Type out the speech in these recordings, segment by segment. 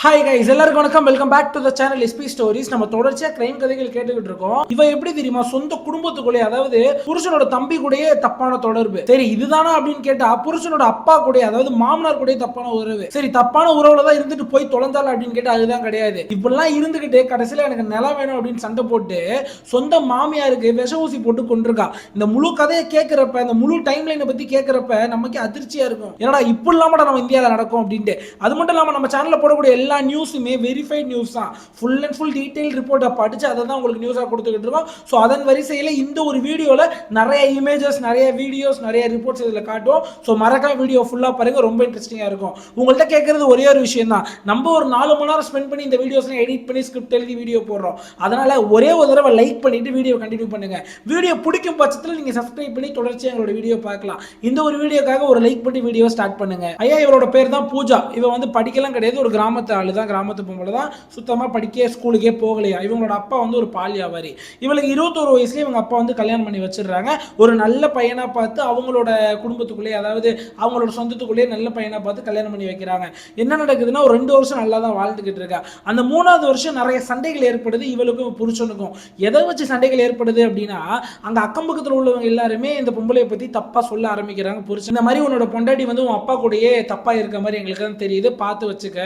Hi guys, எல்லாருக்கும் வணக்கம். Welcome back to the channel SP stories. நம்ம தொடர்ச்சியா கிரைம் கதைகள் கேட்டுக்கிட்டு இருக்கோம். இவ எப்படி தெரியுமா, சொந்த குடும்பத்துக்குள்ளே, அதாவது புருஷனோட தம்பி கூடயே தப்பான தொடர்பு. சரி, இதுதானா அப்படின்னு கேட்டா புருஷனோட அப்பா கூட, அதாவது மாமனார் கூட தப்பான உறவு. சரி, தப்பான உறவுல தான் இருந்துட்டு போய் தொலைஞ்சால அப்படின்னு கேட்டா அதுதான் கிடையாது. இப்படிலாம் இருந்துகிட்டு கடைசியில எனக்கு நிலம் வேணும் அப்படின்னு சண்டை போட்டு சொந்த மாமியாருக்கு விஷ ஊசி போட்டு கொண்டிருக்கா. இந்த முழு கதையை கேட்கிறப்ப, இந்த முழு டைம் லைனை பத்தி கேட்கிறப்ப நமக்கு அதிர்ச்சியா இருக்கும். ஏன்னா இப்படி இல்லாம நம்ம இந்தியாவில் நடக்கும் அப்படின்ட்டு. அது மட்டும் இல்லாம நம்ம சேனல்ல போடக்கூடிய எல்லா நியூஸுமே வெரிஃபைட் நியூஸ் தான். ஃபுல் அண்ட் ஃபுல் டீடைல் ரிப்போர்ட்டை படிச்சு அதை தான் உங்களுக்கு நியூஸாக கொடுத்துக்கிட்டு இருக்கோம். ஸோ அதன் வரிசையில் இந்த ஒரு வீடியோவில் நிறைய இமேஜஸ், நிறைய வீடியோஸ், நிறைய ரிப்போர்ட்ஸ் இதில் காட்டுவோம். ஸோ மறக்காம வீடியோ ஃபுல்லாக பாருங்க, ரொம்ப இன்ட்ரெஸ்டிங்காக இருக்கும். உங்கள்கிட்ட கேட்கறது ஒரே ஒரு விஷயம் தான். நம்ம ஒரு 4 மணி நேரம் ஸ்பெண்ட் பண்ணி இந்த வீடியோஸ்லாம் எடிட் பண்ணி ஸ்கிரிப்ட் எழுதி வீடியோ போடுறோம். அதனால ஒரே ஒரு தடவை லைக் பண்ணிட்டு வீடியோ கண்டினியூ பண்ணுங்க. வீடியோ பிடிக்கும் பட்சத்தில் நீங்க சப்ஸ்கிரைப் பண்ணி தொடர்ச்சியாக எங்களோட வீடியோ பார்க்கலாம். இந்த ஒரு வீடியோக்காக ஒரு லைக் பண்ணி வீடியோ ஸ்டார்ட் பண்ணுங்க. ஐயா, இவரோட பேர் தான் பூஜா. இவ வந்து படிக்கலாம் கிடையாது, ஒரு கிராமத்து ஆளு தான், கிராமத்து பொம்பளை தான், சுத்தமாக படிக்க ஸ்கூலுக்கே போகலையா. இவங்களோட அப்பா வந்து ஒரு பால் வியாபாரி. இவளுக்கு 21 வயசுலேயே இவங்க அப்பா வந்து கல்யாணம் பண்ணி வச்சிடுறாங்க. ஒரு நல்ல பையனா பார்த்து அவங்களோட குடும்பத்துக்குள்ளேயே, அதாவது அவங்களோட சொந்தத்துக்குள்ளேயே நல்ல பையனா பார்த்து கல்யாணம் பண்ணி வைக்கிறாங்க. என்ன நடக்குதுன்னா, ஒரு 2 வருஷம் நல்லா தான் வாழ்ந்துகிட்டு இருக்கா. அந்த 3வது வருஷம் நிறைய சண்டைகள் ஏற்படுது இவளுக்கும் புருஷனுக்கும். எதை வச்சு சண்டைகள் ஏற்படுது அப்படின்னா, அங்க அக்கம் பக்கத்தில் உள்ளவங்க எல்லாருமே இந்த பொம்பளையை பத்தி தப்பா சொல்ல ஆரம்பிக்கிறாங்க. புருஷன் இந்த மாதிரி உன்னோட பொண்டாட்டி வந்து உன் அப்பா கூடயே தப்பா இருக்க மாதிரி எங்களுக்கு தான் தெரியுது, பார்த்து வச்சுக்க,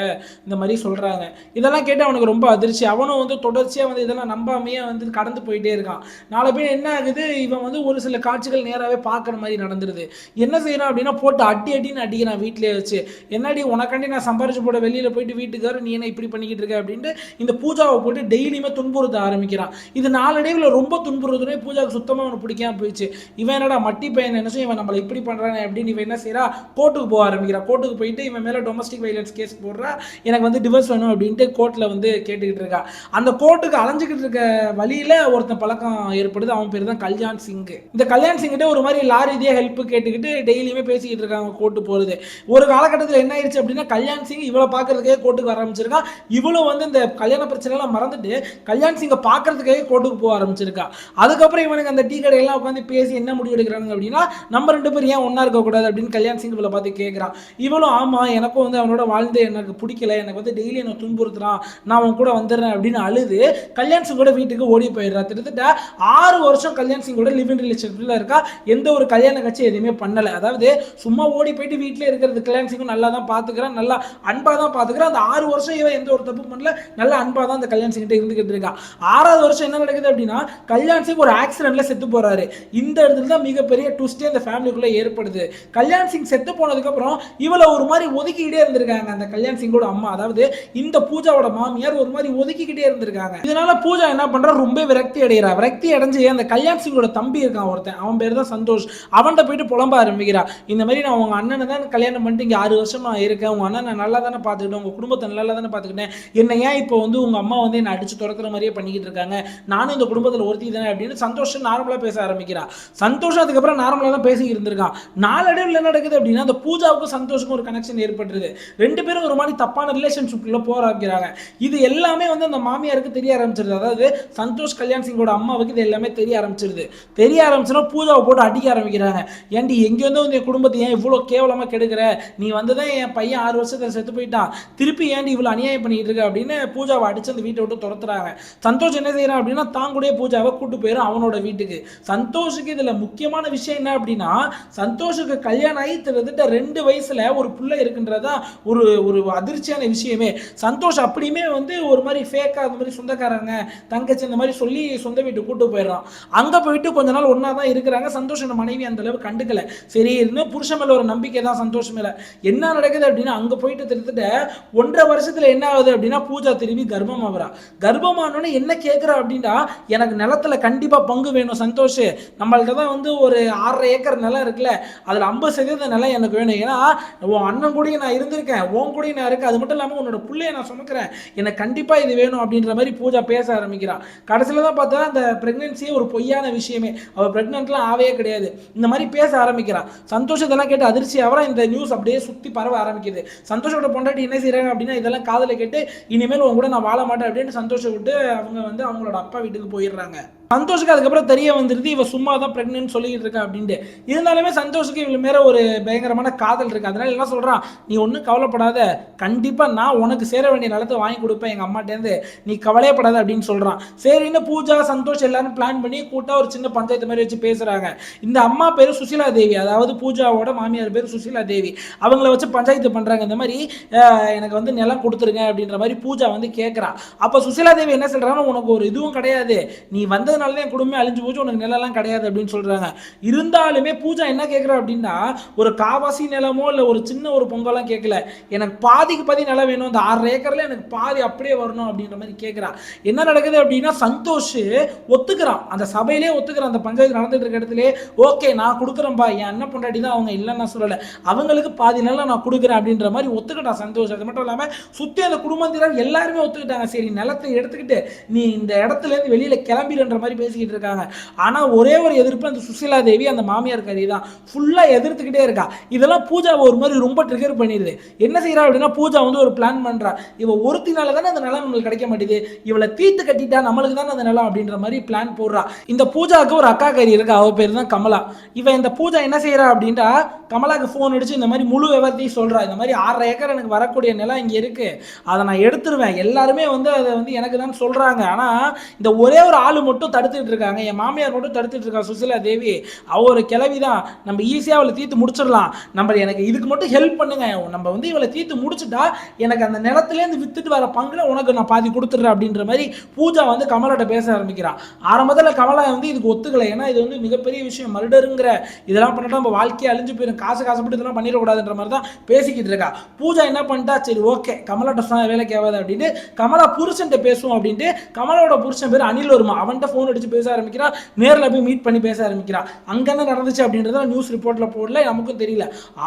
இந்த மாதிரி சொல்றாங்க. இதெல்லாம் கேட்டு அவனுக்கு ரொம்ப அதிர்ச்சி. அவனும் வந்து தொடர்ச்சியா வந்து இதெல்லாம் நம்பாமையே வந்து கடந்து போயிட்டே இருக்கான். நாளை பேர் என்ன ஆகுது, இவன் வந்து ஒரு சில காட்சிகள் நேராகவே பார்க்குற மாதிரி நடந்துருது. என்ன செய்யறான் அப்படின்னா, போட்டு அடின்னு அடிக்கிறான் வீட்டிலேயே வச்சு. என்னடி உனக்காண்டி நான் சம்பாரிச்சு போட வெளியில போயிட்டு வீட்டுக்கார நீ என்ன இப்படி பண்ணிக்கிட்டு இருக்க அப்படின்ட்டு இந்த பூஜாவை போட்டு டெய்லியுமே துன்புறுத்த ஆரம்பிக்கிறான். இது நாளடைவில் ரொம்ப துன்புறுத்துனே பூஜாவுக்கு சுத்தமாக அவனுக்கு பிடிக்காம போயிடுச்சு. இவன் என்னடா மட்டி பையன், என்ன இவன் நம்மளை இப்படி பண்றானே அப்படின்னு இவன் என்ன செய்யறா, கோர்ட்டுக்கு போக ஆரம்பிக்கிறா. கோர்ட்டுக்கு போயிட்டு இவன் மேல டொமஸ்டிக் வைலன்ஸ் கேஸ் போடுறா, எனக்கு வந்து டிவோர்ஸ் வேணும் அப்படின்ட்டு கோர்ட்டில் வந்து கேட்டுக்கிட்டு இருக்கா. அந்த கோர்ட்டுக்கு அலைஞ்சிக்கிட்டு இருக்க வழியில் ஒருத்தன் பழக்கம் ஏற்படுது. அவன் பேர் தான் கல்யாண் சிங். இந்த கல்யாண் சிங்கிட்ட ஒரு மாதிரி லா ரீதியாக ஹெல்ப் கேட்டுக்கிட்டு டெய்லியுமே பேசிக்கிட்டு இருக்காங்க கோர்ட்டு போகிறது. ஒரு காலகட்டத்தில் என்ன ஆயிடுச்சு அப்படின்னா, கல்யாண் சிங் இவளை பார்க்கறதுக்கே கோர்ட்டுக்கு வர ஆரம்பிச்சிருக்கான். இவளும் வந்து இந்த கல்யாண பிரச்சனைலாம் மறந்துட்டு கல்யாண் சிங்கை பார்க்கறதுக்கே கோர்ட்டுக்கு போக ஆரம்பிச்சிருக்கா. அதுக்கப்புறம் இவனுக்கு அந்த டீ கடையெல்லாம் உட்காந்து பேசி என்ன முடிவு எடுக்கிறாங்க அப்படின்னா, நம்ம 2 பேரும் ஏன் ஒன்றா இருக்கக்கூடாது அப்படின்னு கல்யாண் சிங் இவளை பார்த்து கேட்குறான். இவளும் ஆமாம், எனக்கும் வந்து அவனோட வாழ்ந்து எனக்கு பிடிக்கல, எனக்கு வந்து டெய்லி என்ன துன்புறுத்துறான், நான் அவன் கூட வந்துடுறேன் அப்படின்னு அழுது கல்யாண் சிங்கோட வீட்டுக்கு ஓடி போயிடுறா. கிட்டத்தட்ட 6 வருஷம் கல்யாண் சிங்கோட லிவ் இன் ரிலேஷன்ஷிப்ல இருக்கா. எந்த ஒரு கல்யாண கட்சி எதுவுமே பண்ணல. அதாவது சும்மா ஓடி போயிட்டு வீட்டிலே இருக்கிறது கல்யாண் சிங்கும் நல்லா தான் பார்த்துக்கிறான், நல்லா அன்பா தான் பார்த்துக்கிறான். அந்த 6 வருஷம் இவன் எந்த ஒரு தப்பு பண்ணல, நல்ல அன்பா தான் அந்த கல்யாண் சிங்கிட்ட இருந்துகிட்டு இருக்கா. 6வது வருஷம் என்ன நடக்குது அப்படின்னா, கல்யாண் சிங் ஒரு ஆக்சிடென்ட்ல செத்து போறாரு. இந்த இடத்துல தான் மிகப்பெரிய ட்விஸ்டே அந்த ஃபேமிலிக்குள்ள ஏற்படுது. கல்யாண் சிங் செத்து போனதுக்கு அப்புறம் இவளை ஒரு மாதிரி ஒதுக்கிக்கிட்டே இருந்திருக்காங்க அந்த கல்யாண் சிங்கோட அம்மா, அதாவது இந்த பூஜாவோட மாமியார் ஒரு மாதிரி ஒதுக்கிக்கிட்டே இருந்திருக்காங்க. இதனால பூஜா என்ன பண்றா, ரொம்ப விரக்தி அடைகிறா. விரக்தி அடைஞ்சு அந்த கல்யாண் சிங்கோட தம்பி இருக்கான் ஒருத்தன், அவன் பேர் தான் சந்தோஷ். அவன்கிட்ட போயிட்டு புலம்ப ஆரம்பிக்கிறா. இந்த மாதிரி நான் உங்க அண்ணனை தான் கல்யாணம் பண்ணிட்டு இங்க 6 வருஷமா இருக்கேன், உங்க அண்ணன் நான் நல்லா தானே பார்த்துக்கிட்டேன், உங்க குடும்பத்தை நல்லா தானே பார்த்துக்கிட்டேன், என்ன ஏன் இப்போ வந்து உங்க அம்மா வந்து என்ன அடிச்சு துரத்துற மாதிரியே பண்ணிக்கிட்டு இருக்காங்க, நானும் இந்த குடும்பத்தில் ஒருத்தி தானே அப்படின்னு சந்தோஷ் நார்மலா பேச ஆரம்பிக்கிறா. சந்தோஷம் அதுக்கப்புறம் நார்மலா தான் பேசி இருந்திருக்கான். நாளடைவில் என்ன நடக்குது அப்படின்னா, அந்த பூஜாவுக்கும் சந்தோஷுக்கும் ஒரு கனெக்ஷன் ஏற்பட்டுருது. 2 பேரும் ஒரு மாதிரி தப்பான ரிலேஷன்ஷிப்ல போற ஆரம்பிக்கிறாங்க. இது எல்லாமே வந்து அந்த மாமியாருக்கு தெரிய ஆரம்பிச்சிருது. அதாவது சந்தோஷ் கல்யாண் சிங்கோட அம்மாவுக்கு இது எல்லாமே தெரிய ஆரம்பிச்சிருது. தெரிய ஆரம்பிச்சுன்னா பூஜாவை போட்டு அடிக்க ஆரம்பிக்கிறாங்க. ஏன்டி எங்கே வந்து உங்க குடும்பத்தை ஏன் இவ்வளோ கேவலமாக கெடுக்கிற, நீ வந்து தான் என் பையன் 6 வருஷத்தில் செத்து போயிட்டான், திருப்பி ஏன்டி இவ்வளோ அநியாயம் பண்ணிட்டு இருக்க அப்படின்னு பூஜாவை அடிச்சு அந்த வீட்டை விட்டு துரத்துறாங்க. சந்தோஷ் என்ன செய்யறான் அப்படின்னா, தாங்களுடைய பூஜாவை கூட்டு போயிடும் அவனோட வீட்டுக்கு. சந்தோஷுக்கு இதுல முக்கியமான விஷயம் என்ன அப்படின்னா, சந்தோஷுக்கு கல்யாணம் ஆகி கிட்டத்தட்ட 2 வயசுல ஒரு பிள்ளை இருக்குன்றதா ஒரு ஒரு அதிர்ச்சியான விஷயமே. சந்தோஷ் அப்படியுமே வந்து ஒரு மாதிரி ஃபேக்கா அந்த மாதிரி சொந்தக்காரங்க தங்கச்சி இந்த மாதிரி சொல்லி சொந்த வீட்டுக்கு கூட்டு போயிடுறான். அங்க போயிட்டு கொஞ்ச நாள் ஒன்னா தான் இருக்கிறாங்க. சந்தோஷ் மனைவி அந்த அளவு கண்டுக்கல. சரி, இன்னும் புருஷன் மேல ஒரு நம்பிக்கை தான் சந்தோஷ் மேல. என்ன நடக்குது அப்படின்னா, அங்க போயிட்டு திருத்திட்ட 1.5 வருஷத்துல என்ன ஆகுது அப்படின்னா, பூஜா திரும்பி கர்ப்பம் ஆகுறா. கர்ப்பமானோன்னு என்ன கேட்கிறா அப்படின்னா, எனக்கு நிலத்துல கண்டிப்பா பங்கு வேணும் சந்தோஷ், நம்மள்ட்ட தான் வந்து ஒரு 6.5 ஏக்கர் நிலம் இருக்குல்ல, அதுல 50% நிலம் எனக்கு வேணும். ஏன்னா உன் அண்ணன் கூட நான் இருந்திருக்கேன், உன் கூட நான் இருக்கேன், அது மட்டும் இல்லாம உன்னோட பிள்ளைய நான் சுமக்கிறேன், எனக்கு கண்டிப்பா இது வேணும் அப்படின்ற மாதிரி பூஜா பேச ஆரம்பிக்கிறான். கடைசியில தான் பார்த்தா அந்த பிரெக்னன்சியே ஒரு பொய்யான விஷயமே, அவ பிரெக்னன்ட்லாம் ஆவே கிடையாது. இந்த மாதிரி பேச ஆரம்பிக்கிறான். சந்தோஷம் இதெல்லாம் கேட்டு அதிர்ச்சி அவரா இந்த நியூஸ் அப்படியே சுத்தி பரவ ஆரம்பிக்குது. சந்தோஷோட பொண்டாட்டி என்ன செய்யறாங்க அப்படின்னா, இதெல்லாம் காதல கேட்டு இனிமேல் உங்க கூட நான் வாழ மாட்டேன் அப்படின்னு சந்தோஷம் விட்டு அவங்க வந்து அவங்களோட அப்பா வீட்டுக்கு போயிடுறாங்க. சந்தோஷுக்கு அதுக்கப்புறம் தெரிய வந்துருது இவ சும்மா தான் பிரெக்னன்ட் சொல்லிட்டு இருக்கா அப்படின்ட்டு. இருந்தாலுமே சந்தோஷுக்கு இவள் மேல ஒரு பயங்கரமான காதல் இருக்கு. அதனால என்ன சொல்றான், நீ ஒன்றும் கவலைப்படாத, கண்டிப்பா நான் உனக்கு சேர வேண்டிய நிலத்தை வாங்கி கொடுப்பேன் எங்க அம்மாட்டேருந்து, நீ கவலையப்படாத அப்படின்னு சொல்றான். சரின்னு பூஜா சந்தோஷ் எல்லாரும் பிளான் பண்ணி கூட்டா ஒரு சின்ன பஞ்சாயத்து மாதிரி வச்சு பேசுறாங்க. இந்த அம்மா பேரு சுசிலா தேவி, அதாவது பூஜாவோட மாமியார் பேர் சுசிலா தேவி. அவங்கள வச்சு பஞ்சாயத்து பண்றாங்க. இந்த மாதிரி எனக்கு வந்து நிலம் கொடுத்துருங்க அப்படின்ற மாதிரி பூஜா வந்து கேட்கறா. அப்ப சுசிலா தேவி என்ன சொல்றாங்க, உனக்கு ஒரு இதுவும் கிடையாது, நீ வந்ததுனால தான் என் குடும்பமே அழிஞ்சு போச்சு, உனக்கு நிலம்லாம் கிடையாது அப்படின்னு சொல்றாங்க. இருந்தாலுமே பூஜா என்ன கேட்கறா அப்படின்னா, ஒரு காவாசி நிலமோ இல்ல ஒரு சின்ன ஒரு பொங்கலாம் கேட்கல, எனக்கு பாதிக்கு பாதி நிலம் வேணும், அந்த 6 ஏக்கர்ல எனக்கு பாதி அப்படியே வரணும் அப்படின்ற மாதிரி கேட்கறா. என்ன நடக்குது அப்படின்னா, சந்தோஷ் ஒத்துக்கிறான், அந்த சபையிலே ஒத்துக்கிறான், அந்த பஞ்சாயத்து நடந்துட்டு இருக்க இடத்துல ஓகே நான் கொடுக்குறேன்பா, என் அண்ணன் பொண்டாட்டி தான் அவங்க, இல்லைன்னு நான் சொல்லலை, அவங்களுக்கு பாதி நிலம் நான் கொடுக்குறேன் அப்படின்ற மாதிரி ஒத்துக்கிட்டான் சந்தோஷ். அது மட்டும் இல்லாமல் சுற்றி அந்த குடும்பத்தினர் எல்லாருமே ஒத்துக்கிட்டாங்க. சரி நிலத்தை எடுத்துக்கிட்டு நீ இந்த இடத்துல இருந்து வெளியில கிளம்பிடுன்ற மாதிரி பேசிக்கிட்டு இருக்காங்க. ஆனா ஒரே ஒரு எதிர்ப்பு அந்த சுசிலா தேவி, அந்த மாமியார் கறி தான் ஃபுல்லா எதிர்த்துக்கிட்டே இருக்கா. இதெல்லாம் பூஜாவை ஒரு மாதிரி ரொம்ப ட்ரிகர் பண்ணிடுது. என்ன செய்யறா அப்படின்னா, பூஜா வந்து ஒரு பிளான் பண்றா, இவ ஒருத்தினால தானே அந்த நிலம் நம்மளுக்கு கிடைக்க மாட்டேது, இவளை தீர்த்து கட்டிட்டா நம்மளுக்கு தானே அந்த நிலம் அப்படின்ற மாதிரி பிளான் போடுறா. இந்த பூஜாவுக்கு ஒரு அக்கா கறி இருக்கு, அவ பேர் தான் கமலா. இவன் இந்த பூஜா என்ன செய்யறா அப்படின்ட்டா, கமலாக்கு ஃபோன் அடிச்சு இந்த மாதிரி முழு விவரத்தையும் சொல்றா. இந்த மாதிரி 6 ஏக்கர் எனக்கு வரக்கூடிய நிலம் இங்கே இருக்கு, அதை நான் எடுத்துருவேன், எல்லாருமே வந்து அதை வந்து எனக்கு தான் சொல்றாங்க, ஆனா இந்த ஒரே ஒரு ஆளு மட்டும் தடுத்துட்டு இருக்காங்க, என் மாமியார் மட்டும் தடுத்துட்டு இருக்கா சுசிலா தேவி, அவ ஒரு கிளவிதான், நம்ம ஈஸியா அவளை தீர்த்து முடிச்சிடலாம், நம்ம எனக்கு இதுக்கு மட்டும் ஹெல்ப் பண்ணுங்க, நம்ம வந்து இவளை தீர்த்து முடிச்சுட்டா எனக்கு அந்த நிலத்திலேருந்து வித்துட்டு வர பங்குல உனக்கு நான் பாதி கொடுத்துட்றேன் அப்படின்ற மாதிரி பூஜா வந்து கமலாட்ட பேச ஆரம்பிக்கிறான். ஆரம்பத்தில் கமலா வந்து இதுக்கு ஒத்துக்கலை, ஏன்னா இது வந்து மிகப்பெரிய விஷயம், மர்டருங்கிற இதெல்லாம் பண்ணிட்டா நம்ம வாழ்க்கையை அழிஞ்சு போயிடும், காசுப்பட்டு இதெல்லாம் பண்ணிடக்கூடாதுன்ற மாதிரி தான் பேசிக்கிட்டு இருக்கா. பூஜா என்ன பண்ணிட்டா, சரி ஓகே கமலாட்ட சொன்ன வேலைக்கு ஆகாது அப்படின்ட்டு கமலா புருஷன்ட்ட பேசுவோம் அப்படின்ட்டு, கமலாவோட புருஷன் பேர் அனில் வருமா, அவன்கிட்ட ஃபோன் அடிச்சு பேச ஆரம்பிக்கிறா, நேரில் போய் மீட் பண்ணி பேச ஆரம்பிக்கிறா. அங்க என்ன நடந்துச்சு அப்படின்றத நியூஸ் ரிப்போர்ட்ல போடல, நமக்கும் தெரியல.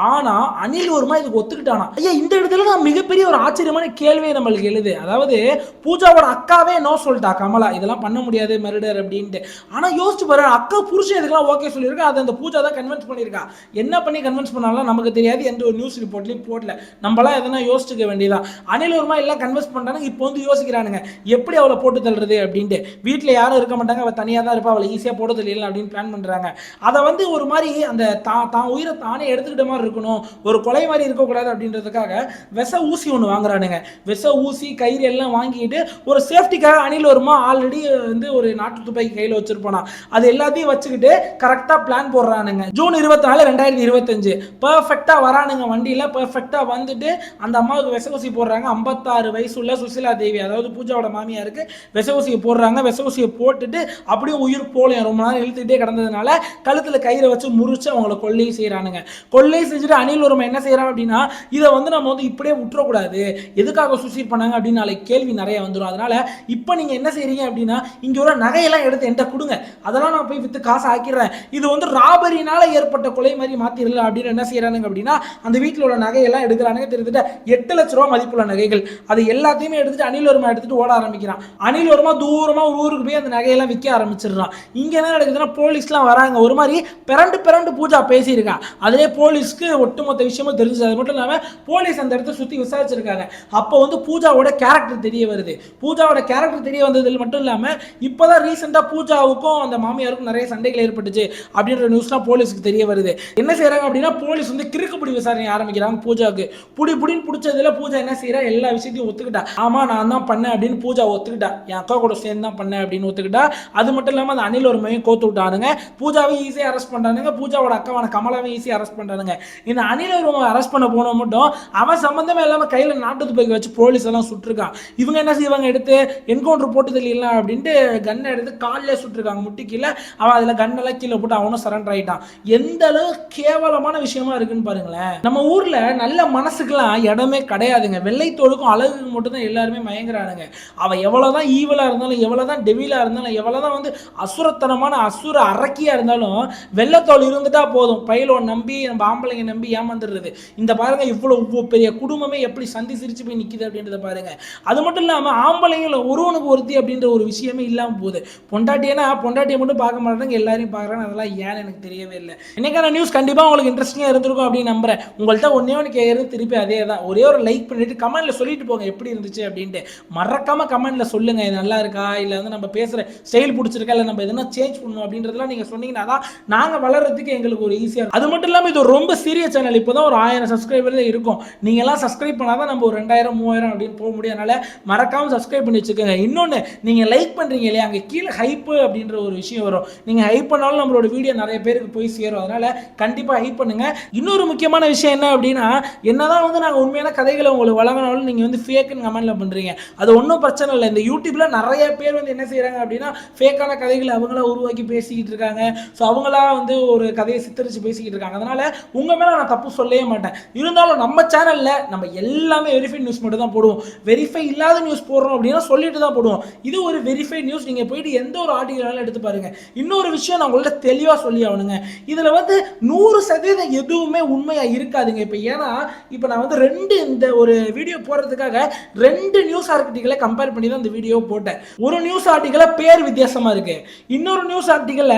ஆனா அனில் வருமா இதுக்கு ஒத்துக்கிட்டானா. ஐயா இந்த இடத்துல நான் மிகப்பெரிய ஒரு ஆச்சரியமான கேள்வியை நம்மளுக்கு எழுது. அதாவது பூஜாவோட அக்காவே நோ சொல்லிட்டா கமலா, இதெல்லாம் பண்ண முடியாது மர்டர் அப்படின்ட்டு. ஆனா யோசிச்சு பாரு, அக்கா புருஷன் இதுக்கெல்லாம் ஓகே சொல்லியிருக்கா, அதை அந்த பூஜா தான் கன்வின்ஸ் பண்ணியிருக்கா. என்ன பண்ணி கன்வின்ஸ் பண்ணாலும் நமக்கு தெரியாது, எந்த ஒரு நியூஸ் ரிப்போர்ட்லையும் போடல, நம்மளாம் எதனா யோசிச்சுக்க வேண்டியதான். அனில் வருமா எல்லாம் கன்வின்ஸ் பண்ணானுங்க, இப்போ வந்து யோசிக்கிறானுங்க எப்படி அவளை போட்டு தள்ளுறது அப்படின்ட்டு. வீட்டில் யாரும் இருக்க மாட்டாங்க, அவள் தனியாக தான் இருப்பா, அவளை ஈஸியாக போட்டு தள்ளிடலாம் அப்படின்னு பிளான் பண்ணுறாங்க. அதை வந்து ஒரு மாதிரி அந்த தான் உயிரை தானே எடுத்துக்கிட்ட மாதிரி இருக்கணும், ஒரு கொலை மாதிரி இருக்கக்கூடாது அப்படின்றதுக்காக விஷ ஊசி ஒன்று வாங்குறானுங்க. விஷ ஊசி கயிறு எல்லாம் வாங்கிட்டு ஒரு சேஃப்டிக்காக அனில் வருமா ஆல்ரெடி வந்து ஒரு நாட்டு துப்பாக்கி கையில் வச்சிருப்பானா, அது எல்லாத்தையும் வச்சுக்கிட்டு கரெக்டாக பிளான் போடுறானுங்க. ஜூன் 24, 2025 பர்ஃபெக்டாக வரானுங்க வண்டியில், பர்ஃபெக்டாக வந்துட்டு அந்த அம்மாவுக்கு விஷ ஊசி போடுறாங்க. 56 வயசுள்ள சுசிலா தேவி, அதாவது பூஜாவோட மாமியாருக்கு விஷ ஊசியை போடுறாங்க. விஷ ஊசியை போட்டுட்டு அப்படியே உயிர் போலையும் ரொம்ப நேரம் இழுத்துக்கிட்டே கிடந்ததுனால கழுத்தில் கயிறை வச்சு முறிச்சு அவங்களை கொள்ளை செய்கிறானுங்க. கொள்ளை செஞ்சுட்டு அனில் வருமா என்ன செய்கிறான் அப்படின்னா, இதை வந்து நம்ம வந்து இப்படியே விட்டுறக்கூடாது, எதுக்காக சூசைட் பண்ணாங்க அப்படின்னு நாளைக்கு கேள்வி நிறைய வந்துடும். அதனால இப்போ நீங்கள் என்ன செய்றீங்க அப்படின்னா, இங்கே ஒரு நகையெல்லாம் எடுத்து என்கிட்ட கொடுங்க, அதெல்லாம் நான் போய் விற்று காசு ஆக்கிடுறேன், இது வந்து ராபரினால ஏற்பட்ட கொலை மாதிரி மாற்றிடல அப்படின்னு என்ன செய்கிறானுங்க அப்படின்னா, அந்த வீட்டில் உள்ள நகையெல்லாம் எடுக்கிறானுங்க. கிட்டத்தட்ட 8 லட்ச ரூபா மதிப்புள்ள நகைகள், அது எல்லாத்தையுமே எடுத்துட்டு அனில் வருமா எடுத்துட்டு ஓட ஆரம்பிக்கிறான். அனில் வருமா தூரமா ஒரு ஊருக்கு போய் அந்த நகையெல்லாம் விற்க ஆரம்பிச்சிடுறான். இங்க என்ன நடக்குதுன்னா, போலீஸ்லாம் வராங்க. ஒரு மாதிரி பிறண்டு பூஜா பேசியிருக்கான். அதிலே போலீஸ்க்கு ஒட்டுமொத்த விஷயமும் தெரிஞ்சது. அது மட்டும் இல்லாமல் போலீஸ் அந்த இடத்த சுற்றி விசாரிச்சிருக்காங்க. அப்போ வந்து பூஜாவோட கேரக்டர் தெரிய வருது. பூஜாவோட கேரக்டர் தெரிய வந்ததில் மட்டும் இல்லாமல் இப்போதான் ரீசெண்டாக பூஜாவுக்கும் அந்த மாமியாருக்கும் நிறைய சண்டைகள் ஏற்பட்டுச்சு அப்படின்ற நியூஸ்லாம் போலீஸ்க்கு தெரிய வருது. என்ன செய்யறாங்க அப்படின்னா, போலீஸ் வந்து கிறுக்குப்பிடி விசாரணை ஆரம்பிக்கிறாங்க. பூஜாவுக்கு புடின்னு பிடிச்சதுல பூஜா என்ன செய்யறா, எல்லா விஷயத்தையும் ஒத்துக்கிட்டா. ஆமா நான் தான் பண்ணேன் அப்படின்னு பூஜா ஒத்துக்கிட்டா. என் அக்கா கூட சேர்ந்து தான் பண்ணேன் அப்படின்னு ஒத்துக்கிட்டா. அது மட்டும் இல்லாமல் அந்த அனில் ஒரு மையம் கோத்து விட்டானுங்க. பூஜாவை ஈஸியாக அரெஸ்ட் பண்றானுங்க. பூஜாவோட அக்காவான கமலாவை ஈஸியாக அரெஸ்ட் பண்றானுங்க. இந்த அனில் ஒரு அரெஸ்ட் பண்ண போன மட்டும் அவன் சம்பந்தமே இல்லாமல் கையில் நாட்டு துப்பாக்கி வச்சு போலீஸ் எல்லாம் சுட்டிருக்கான். இவங்க என்ன செய்வாங்க, எடுத்து என்கவுண்டர் போட்டு தெரியலாம் அப்படின்ட்டு கண்ணை எடுத்து காலிலே சுட்டிருக்காங்க முட்டி கீழே. அவன் அதில் கண்ணெல்லாம் கீழே போட்டு அவனும் சரண்டர் ஆயிட்டான். எந்த அளவு கேவலமான விஷயமா இருக்குன்னு பாருங்களேன். நம்ம ஊர்ல நல்ல மனசுக்கெல்லாம் இடமே கிடையாதுங்க. வெள்ளைத்தோளுக்கும் அழகுக்கு மட்டும் தான் எல்லாருமே மயங்குறானுங்க. அவன் எவ்வளவுதான் ஈவலா இருந்தாலும், எவ்வளவுதான் டெவிலா இருந்தாலும், எவ்வளவுதான் வந்து அசுரத்தனமான அசுர அரக்கியா இருந்தாலும், வெள்ளத்தோல் இருந்துட்டா போதும் பயிலோ நம்பி நம்ம ஆம்பளைங்க நம்பி ஏமாந்துடுறது. இந்த பாருங்க இவ்வளவு பெரிய குடும்பமே எப்படி சந்தி சிரிச்சு போய் நிக்குது அப்படின்றத பாருங்க. அது மட்டும் இல்லாம ஆம்பளைங்கள ஒருவனுக்கு ஒருத்தி அப்படின்ற ஒரு விஷயமே இல்லாம போகுது. பொண்டாட்டியனா பொண்டாட்டியை மட்டும் பார்க்க மாட்டாங்க, எல்லாரையும் பார்க்குறாங்க. அதெல்லாம் ஏன்னு எனக்கு தெரியவே இல்லை. இன்னைக்கான நியூஸ் கண்டிப்பாக உங்களுக்கு இன்ட்ரெஸ்டிங்காக இருந்திருக்கும் அப்படின்னு நம்புறேன். உங்கள்கிட்ட ஒன்னே ஒன்று கேட்கறது திருப்பி அதே தான். ஒரே ஒரு லைக் பண்ணிட்டு கமெண்ட்ல சொல்லிட்டு போங்க எப்படி இருந்துச்சு அப்படின்ட்டு. மறக்காம கமெண்ட்ல சொல்லுங்க, இது நல்லா இருக்கா இல்லை வந்து நம்ம பேசுகிற ஸ்டைல் பிடிச்சிருக்கா இல்லை நம்ம எதனா சேஞ்ச் பண்ணணும் அப்படின்றதெல்லாம் நீங்கள் சொன்னீங்கன்னா தான் நாங்கள் வளர்றதுக்கு எங்களுக்கு ஒரு ஈஸியாக இருக்கும். அது மட்டும் இல்லாமல் இது ஒரு ரொம்ப சீரிய சேனல். இப்போ தான் ஒரு 1000 சப்ஸ்கிரைபர் தான் இருக்கும். நீங்கள் எல்லாம் சப்ஸ்கிரைப் பண்ணால் தான் நம்ம ஒரு 2000 3000 அப்படின்னு போக முடியும். அதனால் மறக்காமல் சப்ஸ்கிரைப் பண்ணி வச்சுக்கோங்க. இன்னொன்று, நீங்கள் லைக் பண்ணுறீங்க இல்லையா, அங்கே கீழே ஹைப்பு அப்படின்ற ஒரு விஷயம் வரும். நீங்கள் ஹைப் பண்ணாலும் நம்மளோட வீடியோ நிறைய பேருக்கு போய் சேரும். அதனால் கண்டிப்பாக ஹைப் பண்ணுங்கள். இன்னொரு முக்கியமான விஷயம் என்ன அப்படின்னா, என்னதான் வந்து நாங்கள் உண்மையான கதைகளை உங்களுக்கு வழங்கினாலும் நீங்கள் வந்து ஃபேக்குன்னு கமெண்ட்டில் பண்ணுறீங்க. அது ஒன்றும் பிரச்சனை இல்லை. இந்த யூடியூப்பில் நிறைய பேர் வந்து என்ன செய்கிறாங்க அப்படின்னா, ஃபேக்கான கதைகளை அவங்களா உருவாக்கி பேசிக்கிட்டு இருக்காங்க. ஸோ அவங்களா வந்து ஒரு கதையை சித்தரித்து பேசிக்கிட்டு இருக்காங்க. அதனால் உங்கள் மேலே நான் தப்பு சொல்லவே மாட்டேன். இருந்தாலும் நம்ம சேனலில் நம்ம எல்லாமே வெரிஃபைட் நியூஸ் மட்டும் தான் போடுவோம். வெரிஃபை இல்லாத நியூஸ் போடுறோம் அப்படின்னா சொல்லிட்டு தான் போடுவோம். இது ஒரு வெரிஃபைட் நியூஸ். நீங்கள் போயிட்டு எந்த ஒரு ஆர்டிகல் எடுத்து பாருங்க. இன்னொரு விஷயம் நான் உங்கள்ட்ட தெளிவாக சொல்லி ஆகணுங்க. இதில் வந்து 100% எதுவுமே உண்மையாக இருக்காதுங்க. ஏன்னா இப்போ நான் வந்து இந்த ஒரு வீடியோ போடுறதுக்காக 2 நியூஸ் ஆர்டிகளை கம்பேர் பண்ணி தான் இந்த வீடியோ போட்டேன். ஒரு நியூஸ் ஆர்டிகளை பேர் வித்தியாசமா இருக்கு, இன்னொரு நியூஸ் ஆர்டிகல்ல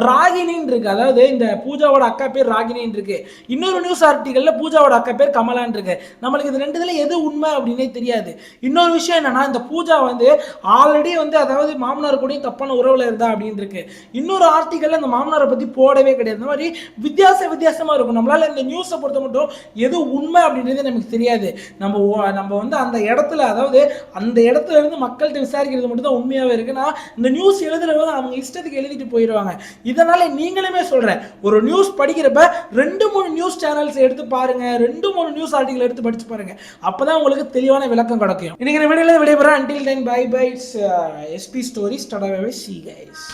ராகினின்னு இருக்கு. அதாவது இந்த பூஜாவோட அக்கா பேர் ராகினின்னு இருக்கு. இன்னொரு நியூஸ் ஆர்டிகல்ல பூஜாவோட அக்கா பேர் கமலான்னு இருக்கு. நம்மளுக்கு இது ரெண்டுல எது உண்மை அப்படின்னே தெரியாது. இன்னொரு விஷயம் என்னன்னா, இந்த பூஜா வந்து ஆல்ரெடி வந்து அதாவது மாமனார் கூட தப்பான உறவுல இருந்தா அப்படின்னு இருக்கு. இன்னொரு ஆர்டிகல்ல அந்த மாமனாரை பத்தி போடவே கிடையாது. இந்த மாதிரி வித்தியாசமா இருக்கும். நம்மளால இந்த நியூஸை பொறுத்த மட்டும் எது உண்மை அப்படின்றது நமக்கு தெரியாது. நம்ம வந்து அந்த இடத்துல, அதாவது அந்த இடத்துல இருந்து மக்கள்கிட்ட விசாரிக்கிறது மட்டும் தான் உண்மையாவே இருக்குன்னா, இந்த நியூஸ் எழுதுறவங்க அவங்க இஷ்டத்துக்கு எழுதிட்டு போயிடுவாங்க. இதனால நீங்களுமே சொல்றேன், ஒரு நியூஸ் படிக்கிறப்ப 2-3 நியூஸ் சேனல்ஸ் எடுத்து பாருங்க, 2-3 நியூஸ் ஆர்டிகல் எடுத்து படிச்சு பாருங்க. அப்பதான் உங்களுக்கு தெளிவான விளக்கம் கிடைக்கும். இன்னைக்கு வீடியோல விடைபெறேன். until then bye bye. SP stories. tada bye bye. See you guys.